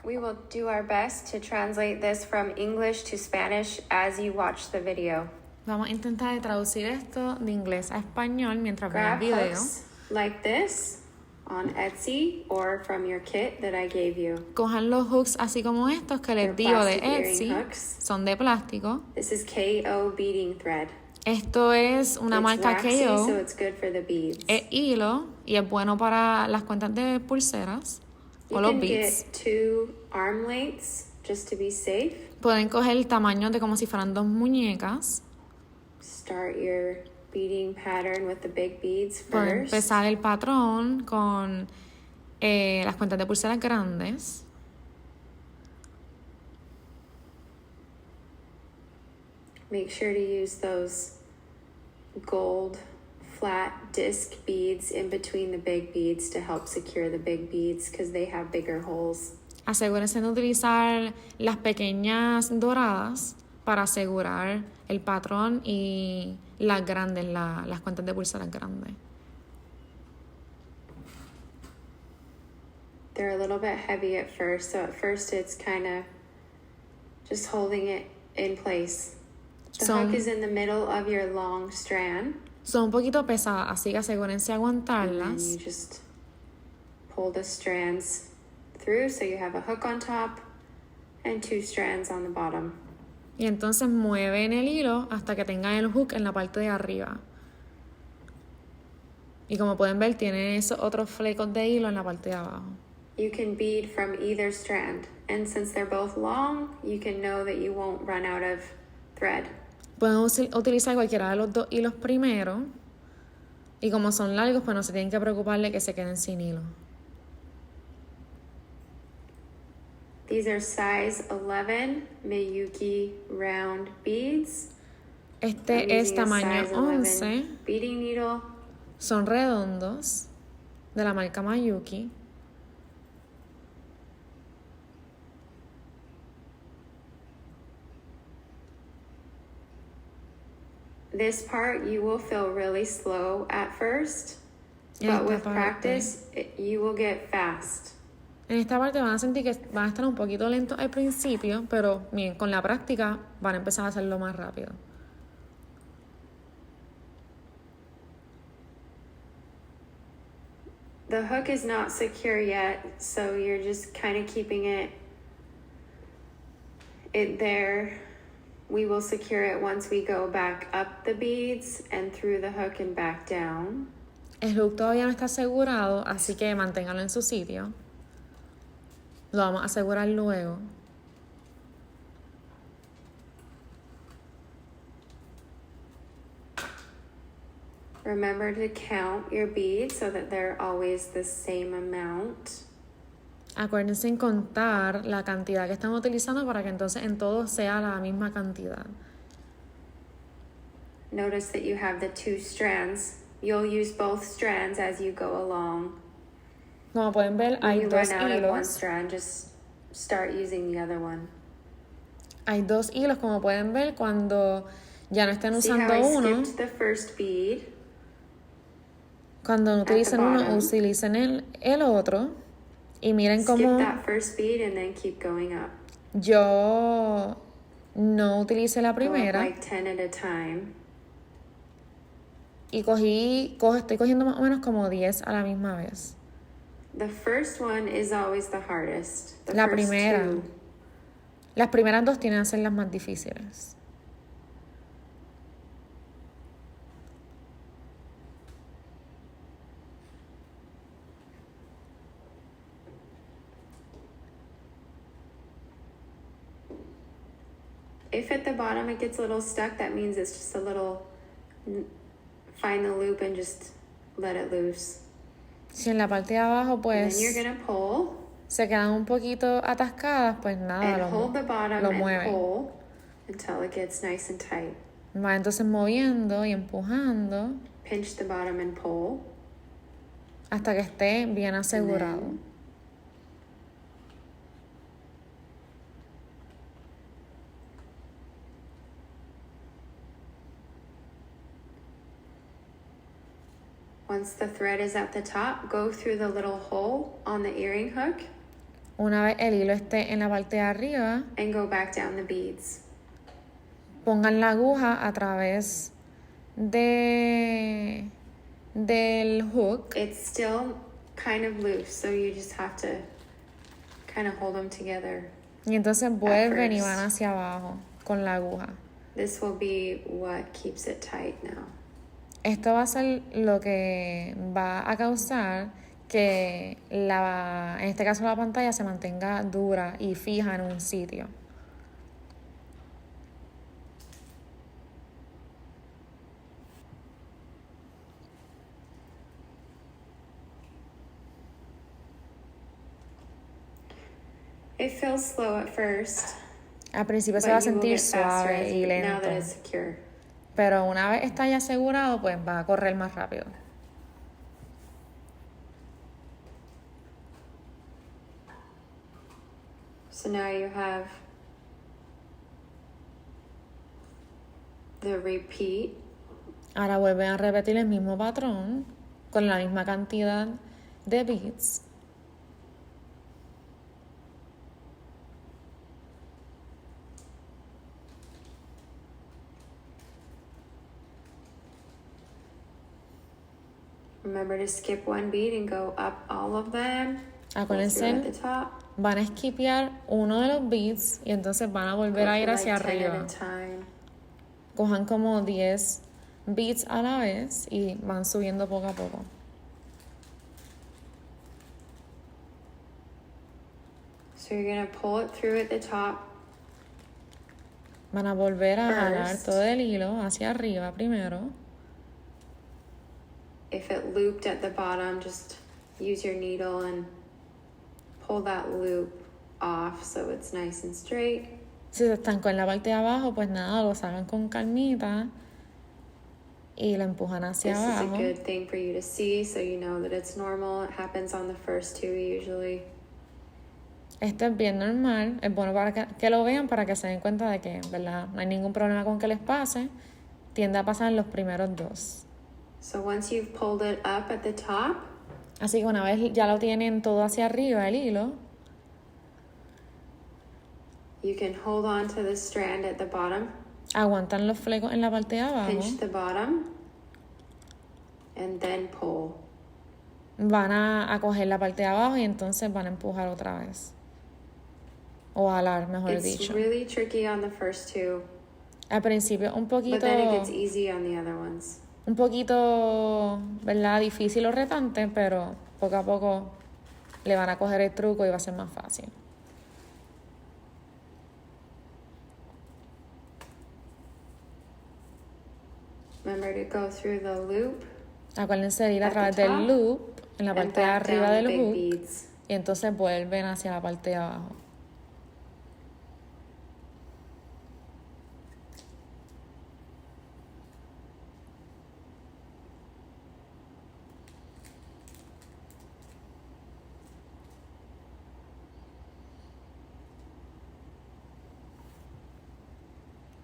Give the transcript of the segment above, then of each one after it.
We will do our best to translate this from English to Spanish as you watch the video. Vamos a intentar traducir esto de inglés a español mientras ven el Grab video. hooks like this on Etsy or from your kit that I gave you. Cojan los hooks así como estos que les digo de Etsy. Son de plástico. This is KO beading thread. Esto es una marca waxy, KO. So it's good for the beads. Es hilo y es bueno para las cuentas de pulseras o los beads. You can get 2 arm lengths just to be safe. Pueden coger el tamaño de como si fueran 2 muñecas. Start your beading pattern with the big beads first. Pueden empezar el patrón con las cuentas de pulseras grandes. Make sure to use those gold flat disc beads in between the big beads to help secure the big beads because they have bigger holes. Asegúrense de utilizar las pequeñas doradas para asegurar el patrón y las grandes, las cuentas de pulseras grandes. They're a little bit heavy at first, so at first it's kind of just holding it in place. The hook is in the middle of your long strand. Son un poquito pesadas, así que asegúrense de aguantarlas. And you just pull the strands through so you have a hook on top and 2 strands on the bottom. Y entonces mueven el hilo hasta que tengan el hook en la parte de arriba. Y como pueden ver, tiene esos otros flecos de hilo en la parte de abajo. You can bead from either strand, and since they're both long, you can know that you won't run out of thread. Pueden utilizar cualquiera de los 2 hilos primero. Y como son largos, pues no se tienen que preocupar de que se queden sin hilo. These are size 11 Miyuki round beads. Este es tamaño 11. Beading needle. Son redondos de la marca Miyuki. This part you will feel really slow at first, but with practice you will get fast. En esta parte van a sentir que van a estar un poquito lentos al principio, pero bien, con la práctica van a empezar a hacerlo más rápido. The hook is not secure yet, so you're just kind of keeping it there. We will secure it once we go back up the beads and through the hook and back down. El hook todavía no está asegurado, así que manténgalo en su sitio. Lo vamos a asegurar luego. Remember to count your beads so that they're always the same amount. Acuérdense en contar la cantidad que están utilizando para que entonces en todo sea la misma cantidad. Notice that you have the 2 strands. You'll use both strands as you go along. Como pueden ver, hay 2 hilos. One strand, just start using the other one. Hay 2 hilos, como pueden ver, cuando ya no estén usando uno. The first bead. Cuando no utilicen uno, utilicen el otro. Y miren cómo yo no utilicé la primera. Y estoy cogiendo más o menos como 10 a la misma vez. La primera. Las primeras 2 tienen que ser las más difíciles. If at the bottom it gets a little stuck, that means it's just a little, find the loop and just let it loose. Si en la parte de abajo pues and then you're gonna pull, se quedan un poquito atascadas, pues nada, lo mueven. Pull until it gets nice and tight. Va entonces moviendo y empujando. Pinch the bottom and pull. Hasta que esté bien asegurado. Once the thread is at the top, go through the little hole on the earring hook. Una vez el hilo esté en la parte de arriba, and go back down the beads. pongan la aguja a través del hook. It's still kind of loose, so you just have to kind of hold them together. Y entonces vuelven y first. van hacia abajo con la aguja. This will be what keeps it tight now. Esto va a ser lo que va a causar que en este caso la pantalla se mantenga dura y fija en un sitio. It feels slow at first, Al principio but se va a you will sentir get faster suave as y now that lento, it's secure. pero una vez está ya asegurado, pues va a correr más rápido. So now you have the repeat. Ahora vuelven a repetir el mismo patrón con la misma cantidad de beads. Remember to skip one bead and go up all of them. Go through at the Acuérdense, top. van a esquipear uno de los beads y entonces van a Go volver a ir through hacia like 10 arriba. at a time. Cojan como 10 beads a la vez y van subiendo poco a poco. So you're going to pull it through at the top. Van a volver a jalar First. todo el hilo hacia arriba primero. If it looped at the bottom, just use your needle and pull that loop off so it's nice and straight. Si se estancó en la parte de abajo, pues nada, lo sacan con calmita y lo empujan hacia This is a abajo. good thing for you to see so you know that it's normal. It happens on the first two usually. Esto es bien normal, es bueno para que lo vean para que se den cuenta de que, ¿verdad? No hay ningún problema con que les pase. Tiende a pasar en los primeros dos. So once you've pulled it up at the top, Así que una vez ya lo tienen todo hacia arriba, el hilo, you can hold on to the strand at the bottom, aguantan los flecos en la parte de abajo, pinch the bottom, and then pull. van a coger la parte de abajo y entonces van a empujar otra vez. O jalar, mejor It's dicho. really tricky on the first two, Al principio but then it gets easy on the other ones. un poquito, ¿verdad? Difícil o retante, pero poco a poco le van a coger el truco y va a ser más fácil. Remember to go through the loop Acuérdense de ir a At the través top del loop en la and parte de back arriba down the del big hook beads. y entonces vuelven hacia la parte de abajo.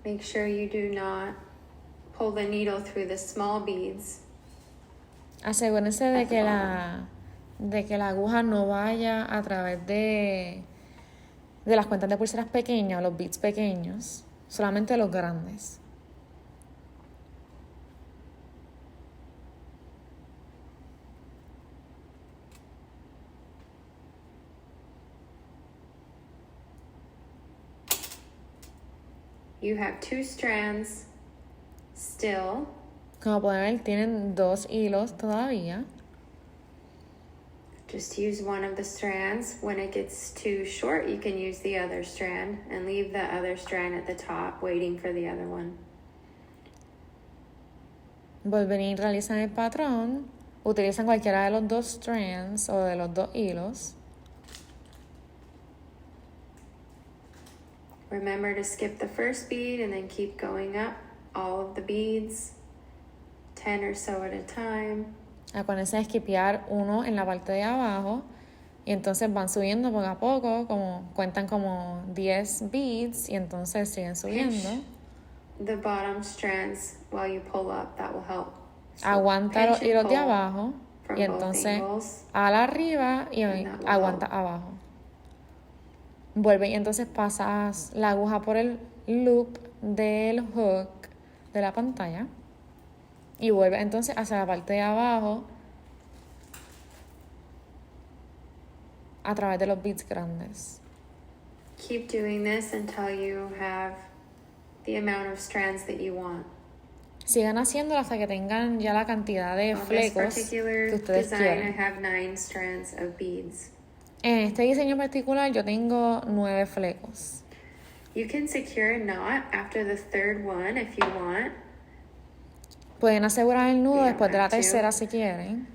Make sure you do not pull the needle through the small beads. Asegúrense de que la aguja no vaya a través de las cuentas de pulseras pequeñas, los beads pequeños, solamente los grandes. You have two strands still. Como pueden ver, tienen 2 hilos todavía. Just use one of the strands. When it gets too short, you can use the other strand and leave the other strand at the top waiting for the other one. Vuelven y realizan el patrón. Utilizan cualquiera de los 2 strands o de los 2 hilos. Remember to skip the first bead and then keep going up all of the beads, 10 or so at a time. Acuérdense de esquipear uno en la parte de abajo y entonces van subiendo poco a poco, cuentan como 10 beads y entonces siguen subiendo. Pinch the bottom strands while you pull up, that will help. So Aguanta los pinch and hilos de pull abajo from y both entonces angles. ala arriba y And that will aguanta help. abajo. Vuelve y entonces pasas la aguja por el loop del hook de la pantalla y vuelve entonces hacia la parte de abajo a través de los beads grandes. Keep doing this until you have the amount of strands that you want. Sigan haciéndolo hasta que tengan ya la cantidad de On this flecos particular que ustedes design, I quieren. have 9 strands of beads. En este diseño particular yo tengo 9 flecos. You can secure a knot after the third one if you want. Pueden asegurar el nudo You don't después de la have to. tercera si quieren.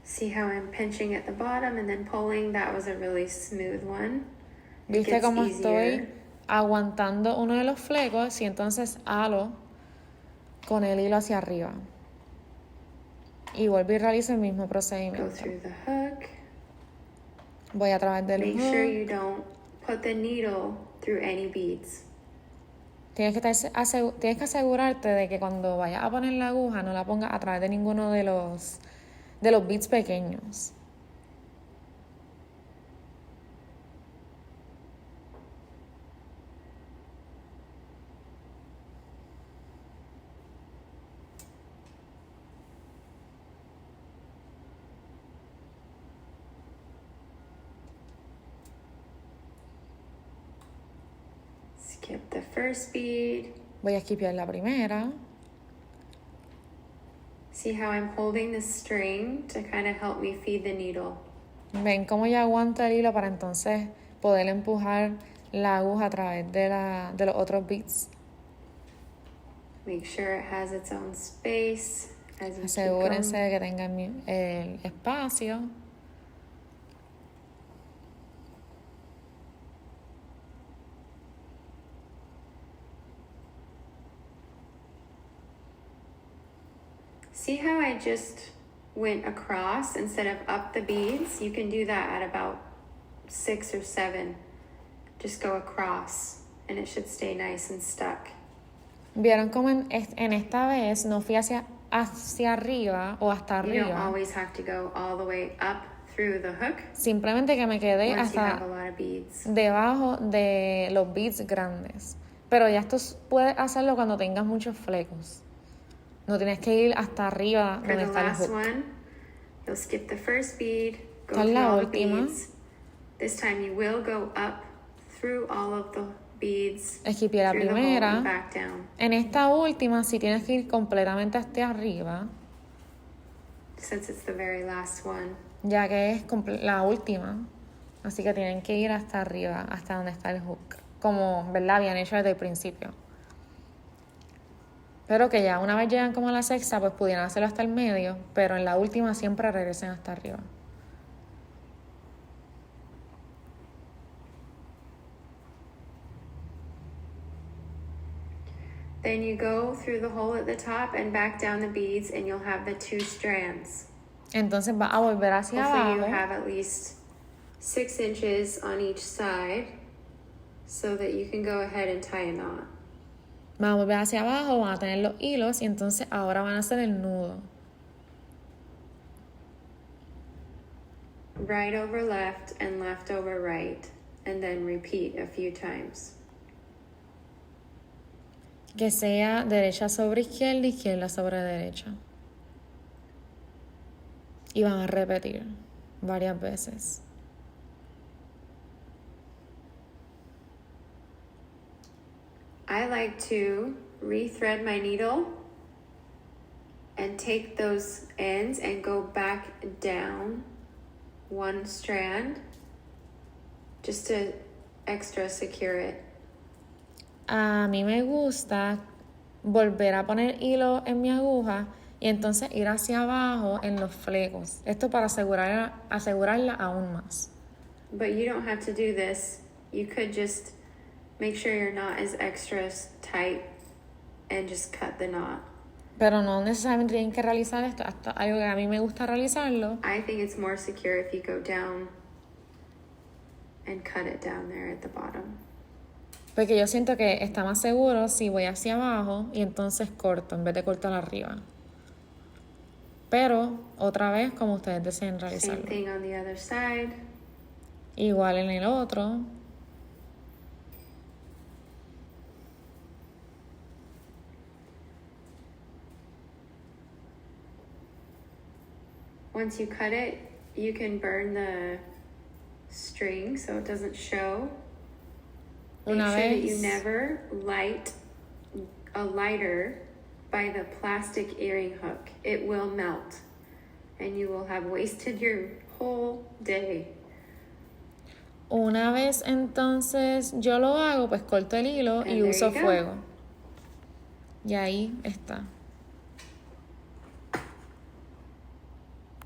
See how I'm pinching at the bottom and then pulling? That was a really smooth one. It ¿Viste gets cómo easier. estoy aguantando uno de los flecos y entonces halo con el hilo hacia arriba? Y vuelvo y realizo el mismo Go procedimiento. through the hook. Voy a través del Make sure hook. you don't put the needle through any beads. Tienes que asegurarte de que cuando vayas a poner la aguja no la pongas a través de ninguno de los beads pequeños. Skip the first bead. Voy a esquipear la primera. See how I'm holding the string to kind of help me feed the needle. Ven cómo ya aguanto el hilo para entonces poder empujar la aguja a través de los otros beads. Make sure it has its own space as you keep Asegúrense going. de que tengan el espacio. See how I just went across instead of up the beads? You can do that at about 6 or 7. Just go across and it should stay nice and stuck. ¿Vieron cómo en esta vez no fui hacia arriba o hasta You don't arriba? always have to go all the way up through the hook Simplemente que me quedé once you have hasta a lot of beads. debajo de los beads grandes. Pero ya esto puedes hacerlo cuando tengas muchos flecos. No tienes que ir hasta arriba For donde the está el last hook. one, you'll skip the first bead, go Esta es through la all the última. beads. This time you will go up through all of the beads, Esquipié la through the hole primera. and back down. En esta última, si tienes que ir completamente hasta arriba, Since it's the very last one. ya que es la última. Así que tienen que ir hasta arriba, hasta donde está el hook. Como, ¿verdad? Habían hecho desde el principio. Pero que ya una vez llegan como a la sexta, pues pudieran hacerlo hasta el medio, pero en la última siempre regresen hasta arriba. Then you go through the hole at the top and back down the beads and you'll have the 2 strands. Entonces va a volver hacia Hopefully you abajo. have at least 6 inches on each side so that you can go ahead and tie a knot. Van a volver hacia abajo, van a tener los hilos y entonces ahora van a hacer el nudo. Right over left and left over right, and then repeat a few times. Que sea derecha sobre izquierda, izquierda sobre derecha. Y van a repetir varias veces. I like to rethread my needle and take those ends and go back down 1 strand just to extra secure it. A mí me gusta volver a poner hilo en mi aguja y entonces ir hacia abajo en los flecos. Esto para asegurarla aún más. But you don't have to do this. You could just make sure your knot is extra tight and just cut the knot. Pero no necesariamente tienen que realizar esto. Hasta algo que a mí me gusta realizarlo. I think it's more secure if you go down and cut it down there at the bottom. Porque yo siento que está más seguro si voy hacia abajo y entonces corto en vez de cortar arriba. Pero, otra vez, como ustedes deseen Same realizarlo. thing on the other side. Igual en el otro. Once you cut it, you can burn the string so it doesn't show. Make Una sure that you vez. never light a lighter by the plastic earring hook. It will melt and you will have wasted your whole day. Una vez entonces yo lo hago, pues corto el hilo And y there uso you go. fuego. Y ahí está.